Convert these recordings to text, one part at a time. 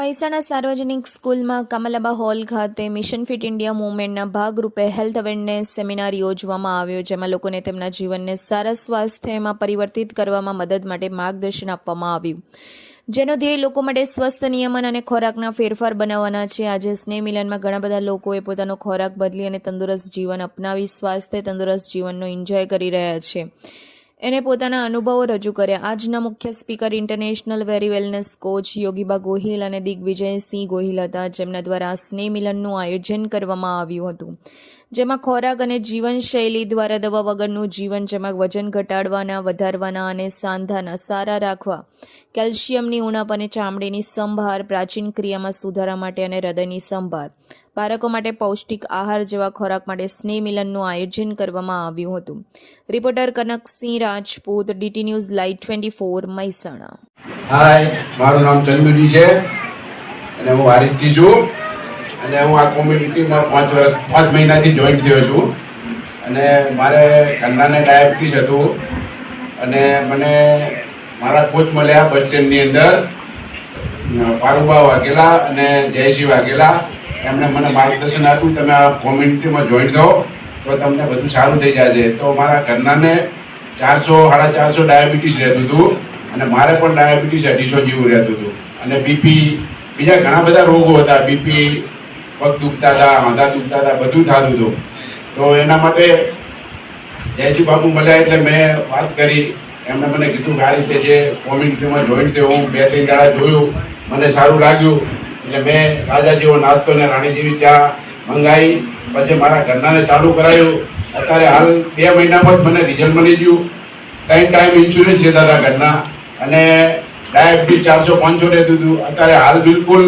મહેસાણા સાર્વજનિક સ્કૂલમાં કમલાબા હોલ ખાતે મિશન ફિટ ઇન્ડિયા મૂવમેન્ટના ભાગરૂપે હેલ્થ અવેરનેસ સેમિનાર યોજવામાં આવ્યો, જેમાં લોકોને તેમના જીવનને સારા સ્વાસ્થ્યમાં પરિવર્તિત કરવામાં મદદ માટે માર્ગદર્શન આપવામાં આવ્યું, જેનો ધ્યેય લોકો માટે સ્વસ્થ નિયમન અને ખોરાકના ફેરફાર બનાવવાના છે। આજે સ્નેહ મિલનમાં ઘણા બધા લોકોએ પોતાનો ખોરાક બદલી અને તંદુરસ્ત જીવન અપનાવી સ્વાસ્થ્ય તંદુરસ્ત જીવનનો એન્જોય કરી રહ્યા છે એને પોતાના અનુભવો રજૂ કર્યા। આજના મુખ્ય speaker international very wellness coach Yogiba Gohil અને દિગ્વિજયસિંહ ગોહિલ હતા, જેમના દ્વારા સ્નેહ મિલનનું આયોજન કરવામાં આવ્યું હતું, જેમાં ખોરાક અને જીવનશૈલી દ્વારા દવા વગરનું જીવન, જેમાં વજન ઘટાડવાના, વધારવાના અને સાંધાના સારા રાખવા, કેલ્શિયમની ઉણપ અને ચામડીની સંભાળ, પ્રાચીન ક્રિયામાં સુધારા માટે અને હૃદયની સંભાળ, બાળકો માટે પૌષ્ટિક આહાર જેવા ખોરાક માટે સ્નેહ મિલનનું આયોજન કરવામાં આવ્યું હતું। Reporter Kanaksinh Rajput, DT news live 24 Mehsana. Hi, મારું નામ ચંદુજી છે અને હું વારીસથી છું અને હું આ કોમ્યુનિટીમાં 5 મહિનાથી જોઈન્ટ થયો છું અને મારે ઘરનાને ડાયાબિટીસ હતું અને મને મારા કોચ મળ્યા બસ સ્ટેન્ડની અંદર, પારુબા વાઘેલા અને જયસિંહ વાઘેલા। એમણે મને માર્ગદર્શન આપ્યું, તમે આ કોમ્યુનિટીમાં જોઈન્ટ થો તો તમને બધું સારું થઈ જશે। તો મારા ઘરનાને 400-450 ડાયાબિટીસ રહેતું હતું અને મારે પણ ડાયાબિટીસ 250 જેવું રહેતું હતું અને બીપી, બીજા ઘણા બધા રોગો હતા, બીપી, પગ દુખતા હતા, હાંધા દુખતા હતા, બધું થતું હતું। તો એના માટે જયસિંહ બાપુ મળ્યા એટલે મેં વાત કરી, એમણે મને કીધું કે આ રીતે છે, કોમ્યુનિટીમાં જોઈન્ટ થયો। હું 2-3 દાડા જોયું, મને સારું લાગ્યું એટલે મેં રાજા જેવો નાસ્તો ને રાણી જેવી ચા મંગાવી, પછી મારા ઘરનાને ચાલુ કરાયું। અત્યારે હાલ 2 મહિનામાં જ મને રિઝલ્ટ મળી ગયું। 3 ટાઈમ ઇન્સ્યોરન્સ લેતા હતા ઘરના અને ડાયાબિટીસ 400-500 રહેતું હતું, અત્યારે હાલ બિલકુલ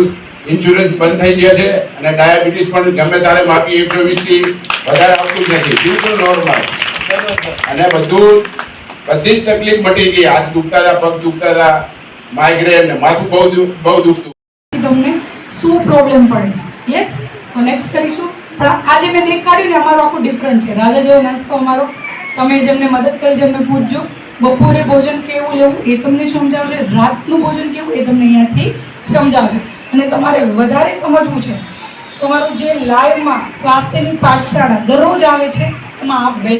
ઇન્સ્યોરન્સ બંધ થઈ ગયા છે અને ડાયાબિટીસ પણ ગમે ત્યારે માપી 120થી વધારે આવતું જ નથી, બિલકુલ નોર્મલ અને બધી જ તકલીફ મટી ગઈ। હાથ દુખતા હતા, પગ દુખતા હતા, માઇગ્રેન, માથું બહુ દુખતું। તમને શું પ્રોબ્લેમ પડે છે? યસ, તો નેક્સ્ટ કરીશું। પણ આજે મેં દેખાડ્યું ને, અમારો આખું ડિફરન્ટ છે। રાજા જેવો નાસ્તો અમારો, તમે જેમને મદદ કરી જેમને પૂછજો, બપોરે ભોજન કેવું લેવું એ તમને સમજાવશે, રાતનું ભોજન કેવું એ તમને અહીંયાથી સમજાવશે। અને તમારે વધારે સમજવું છે, તમારું જે લાઈવમાં સ્વાસ્થ્યની પાઠશાળા દરરોજ આવે છે, એમાં આપ બેસ્ટ